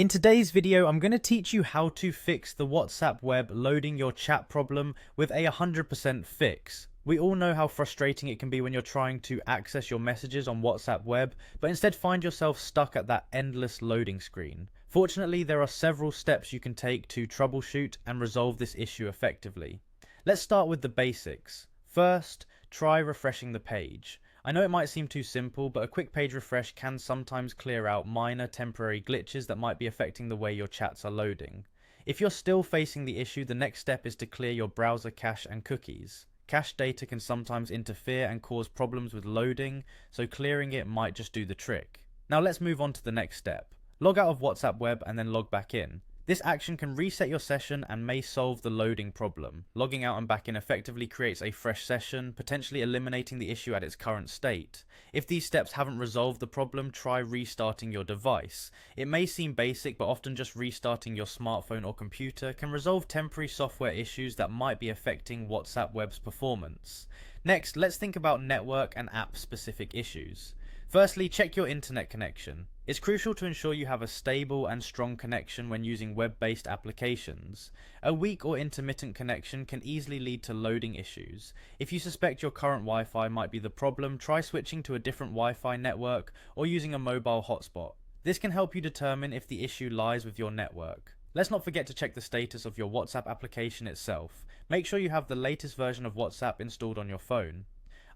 In today's video, I'm going to teach you how to fix the WhatsApp web loading your chat problem with a 100% fix. We all know how frustrating it can be when you're trying to access your messages on WhatsApp web, but instead find yourself stuck at that endless loading screen. Fortunately, there are several steps you can take to troubleshoot and resolve this issue effectively. Let's start with the basics. First, try refreshing the page. I know it might seem too simple, but a quick page refresh can sometimes clear out minor temporary glitches that might be affecting the way your chats are loading. If you're still facing the issue, the next step is to clear your browser cache and cookies. Cache data can sometimes interfere and cause problems with loading, so clearing it might just do the trick. Now let's move on to the next step. Log out of WhatsApp web and then log back in. This action can reset your session and may solve the loading problem. Logging out and back in effectively creates a fresh session, potentially eliminating the issue at its current state. If these steps haven't resolved the problem, try restarting your device. It may seem basic, but often just restarting your smartphone or computer can resolve temporary software issues that might be affecting WhatsApp web's performance. Next, let's think about network and app-specific issues. Firstly, check your internet connection. It's crucial to ensure you have a stable and strong connection when using web-based applications. A weak or intermittent connection can easily lead to loading issues. If you suspect your current Wi-Fi might be the problem, try switching to a different Wi-Fi network or using a mobile hotspot. This can help you determine if the issue lies with your network. Let's not forget to check the status of your WhatsApp application itself. Make sure you have the latest version of WhatsApp installed on your phone.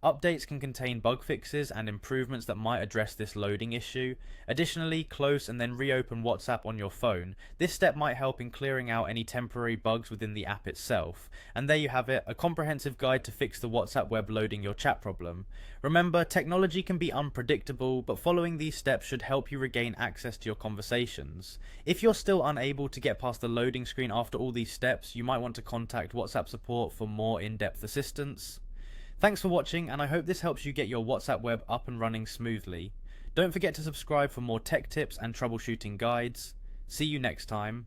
Updates can contain bug fixes and improvements that might address this loading issue. Additionally, close and then reopen WhatsApp on your phone. This step might help in clearing out any temporary bugs within the app itself. And there you have it, a comprehensive guide to fix the WhatsApp web loading your chat problem. Remember, technology can be unpredictable, but following these steps should help you regain access to your conversations. If you're still unable to get past the loading screen after all these steps, you might want to contact WhatsApp support for more in-depth assistance. Thanks for watching, and I hope this helps you get your WhatsApp web up and running smoothly. Don't forget to subscribe for more tech tips and troubleshooting guides. See you next time.